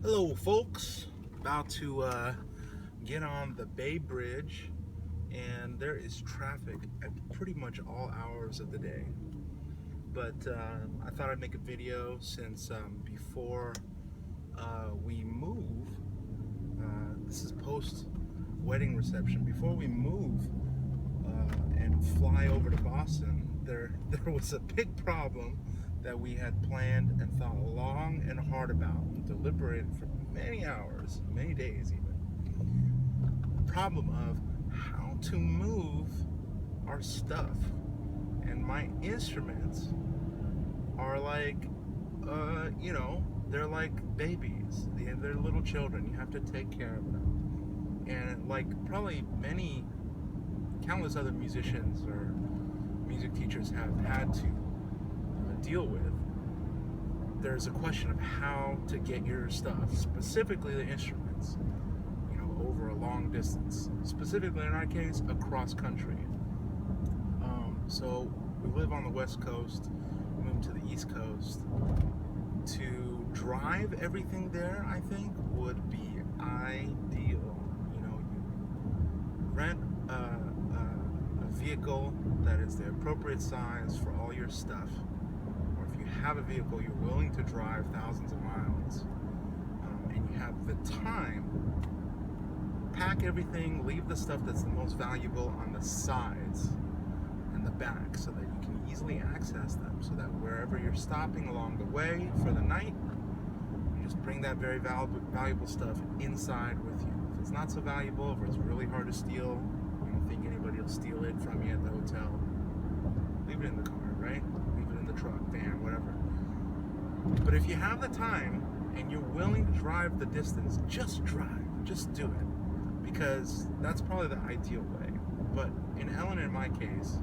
Hello folks, about to get on the Bay Bridge, and there is traffic at pretty much all hours of the day. But I thought I'd make a video since before we move, this is post wedding reception, before we move and fly over to Boston, there was a big problem that we had planned and thought long and hard about and deliberated for many hours, many days even. The problem of how to move our stuff. And my instruments are like, they're like babies. They're little children. You have to take care of them. And like probably countless other musicians or music teachers have had to deal with, there's a question of how to get your stuff, specifically the instruments, over a long distance, specifically in our case, across country. So we live on the West Coast, moved to the East Coast. To drive everything there, I think, would be ideal. You rent a vehicle that is the appropriate size for all your stuff, or if you have a vehicle you're willing to drive thousands of miles, and you have the time, pack everything, leave the stuff that's the most valuable on the sides and the back so that you can easily access them, so that wherever you're stopping along the way for the night, you just bring that very valuable stuff inside with you. If it's not so valuable, if it's really hard to steal, you don't think anybody will steal it from you at the hotel, leave it in the car, right? Leave it in the truck, van, whatever. But if you have the time and you're willing to drive the distance, just drive, just do it, because that's probably the ideal way. But in Ellen and my case,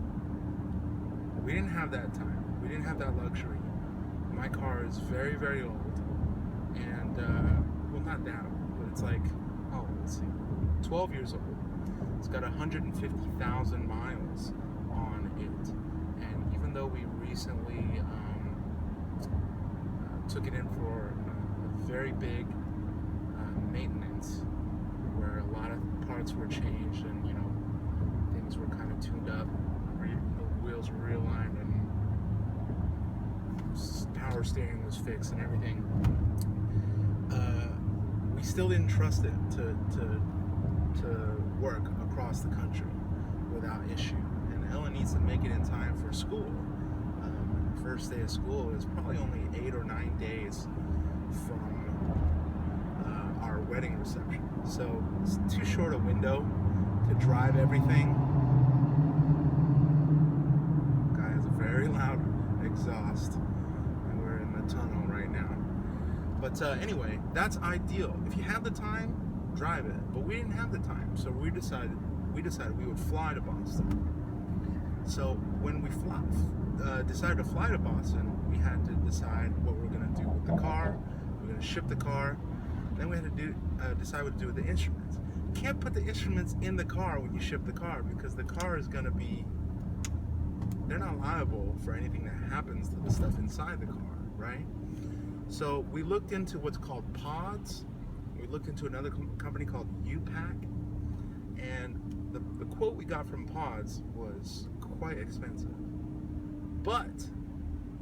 we didn't have that time. We didn't have that luxury. My car is very, very old, and well, not that old, but it's like, let's see, 12 years old. It's got 150,000 miles on it, and even though we recently took it in for a very big maintenance, where a lot of parts were changed and things were kind of tuned up, the wheels were realigned and power steering was fixed and everything, we still didn't trust it to work across the country without issue. And Ellen needs to make it in time for school. The first day of school is probably only 8 or 9 days from our wedding reception, so it's too short a window to drive everything. Guy has a very loud exhaust, and we're in the tunnel right now. But anyway, that's ideal. If you have the time, drive it. But we didn't have the time, so we decided we would fly to Boston. So when we decided to fly to Boston, we had to decide what we're going to do with the car. We're going to ship the car. Then we had to decide what to do with the instruments. You can't put the instruments in the car when you ship the car, because the car is going to be, they're not liable for anything that happens to the stuff inside the car, right? So we looked into what's called pods. We looked into another company called U-Pack, and the quote we got from pods was quite expensive. But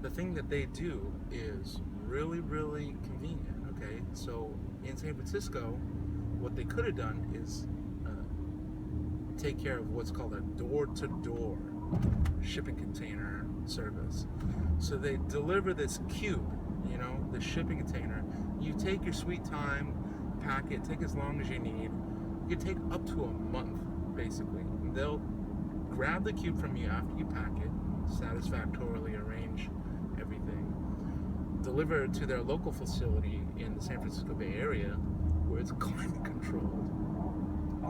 the thing that they do is really, really convenient, okay? So in San Francisco, what they could have done is take care of what's called a door-to-door shipping container service. So they deliver this cube, the shipping container. You take your sweet time, pack it, take as long as you need. You take up to a month, basically. They'll grab the cube from you after you pack it, satisfactorily arrange everything, deliver it to their local facility in the San Francisco Bay Area, where it's climate controlled.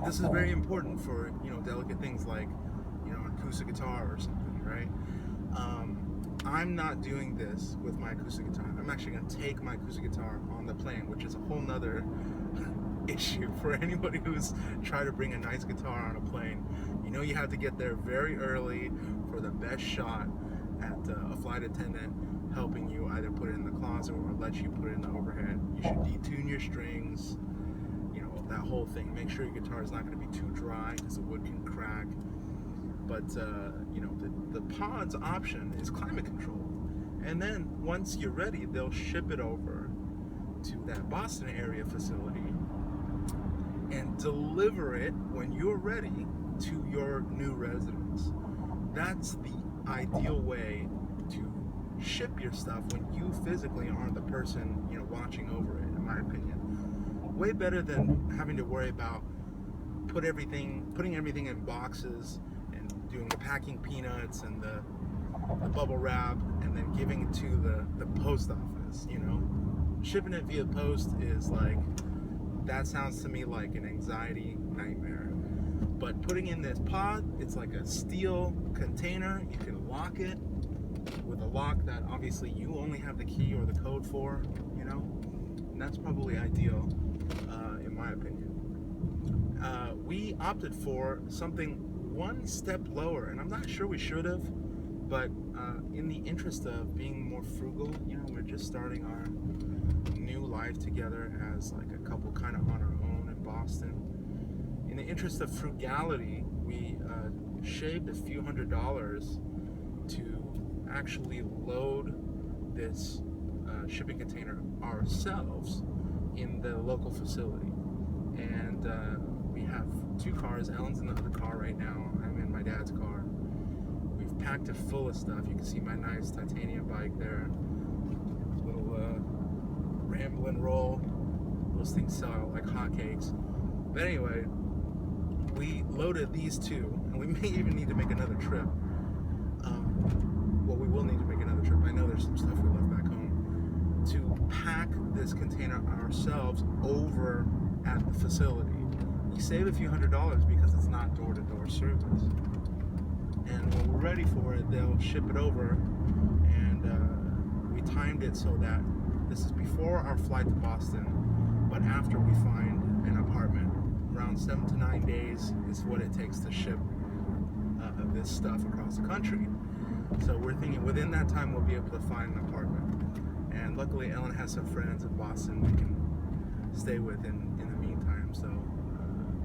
This is very important for delicate things like an acoustic guitar or something, right? I'm not doing this with my acoustic guitar. I'm actually going to take my acoustic guitar on the plane, which is a whole nother issue for anybody who's trying to bring a nice guitar on a plane. You have to get there very early for the best shot at a flight attendant helping you either put it in the closet or let you put it in the overhead. You should detune your strings, you know, that whole thing. Make sure your guitar is not going to be too dry because the wood can crack. But you know, the pods option is climate control, and then once you're ready, they'll ship it over to that Boston area facility and deliver it when you're ready to your new residence. That's the ideal way to ship your stuff when you physically aren't the person, you know, watching over it, in my opinion. Way better than having to worry about putting everything in boxes and doing the packing peanuts and the bubble wrap and then giving it to the post office, you know. Shipping it via post is like, that sounds to me like an anxiety nightmare. But putting in this pod, it's like a steel container. You can lock it with a lock that obviously you only have the key or the code for, you know, and that's probably ideal, in my opinion. We opted for something one step lower, and I'm not sure we should have, but in the interest of being more frugal, you know, we're just starting our new life together as like a couple kind of on our own in Boston. In the interest of frugality, we shaved a few $100s to actually load this shipping container ourselves in the local facility. And we have two cars. Ellen's in the other car right now. I'm in my dad's car. We've packed it full of stuff. You can see my nice titanium bike there. Little ramble and roll. Those things sell like hotcakes. But anyway, we loaded these two, and we may even need to make another trip. Well, we will need to make another trip. I know there's some stuff we left back home. To pack this container ourselves over at the facility. We save a few $100s because it's not door-to-door service. And when we're ready for it, they'll ship it over. And we timed it so that this is before our flight to Boston, but after we find an apartment. Around 7 to 9 days is what it takes to ship this stuff across the country. So we're thinking within that time we'll be able to find an apartment. And luckily Ellen has some friends in Boston we can stay with in the meantime. So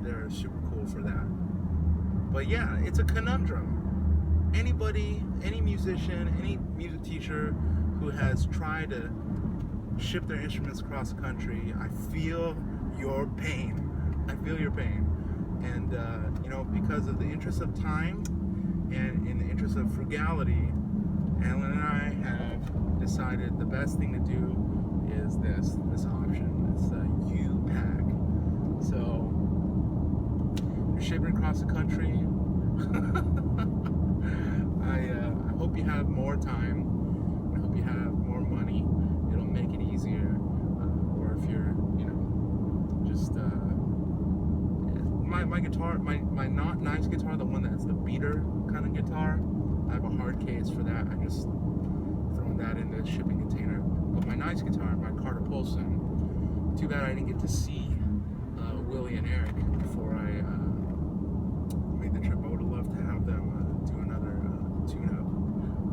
they're super cool for that. But yeah, it's a conundrum. Anybody, any musician, any music teacher who has tried to ship their instruments across the country, I feel your pain. I feel your pain. And you know, because of the interest of time and in the interest of frugality, Ellen and I have decided the best thing to do is this option, this U-Pack. So you're shipping across the country. I hope you have more time. I hope you have more money. It'll make it easier. Or if you're, you know, just my guitar, my not nice guitar, the one that's the beater kind of guitar, I have a hard case for that. I just thrown that in the shipping container. But my nice guitar, my Carter Polson, too bad I didn't get to see Willie and Eric before I made the trip. I would have loved to have them do another tune-up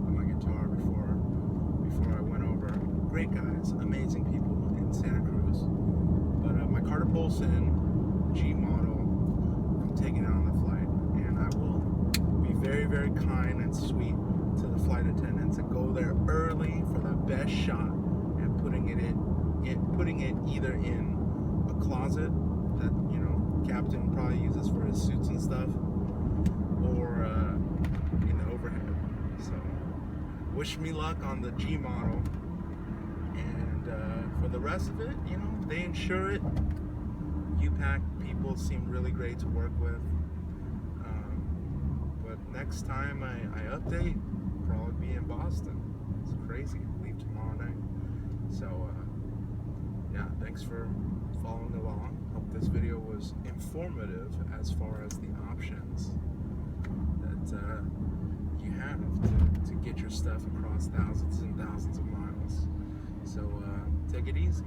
on my guitar before I went over. Great guys, amazing people in Santa Cruz. But my Carter Polson G model, I'm taking it on the flight, and I will be very, very kind and sweet to the flight attendants and go there early for the best shot and putting it either in a closet that, you know, Captain probably uses for his suits and stuff, or in the overhead. So wish me luck on the G model, and for the rest of it, you know, they insure it. U-Pack people seem really great to work with. But next time I update, probably be in Boston. It's crazy. Leave tomorrow night. So yeah, thanks for following along. Hope this video was informative as far as the options that you have to get your stuff across thousands and thousands of miles. So take it easy.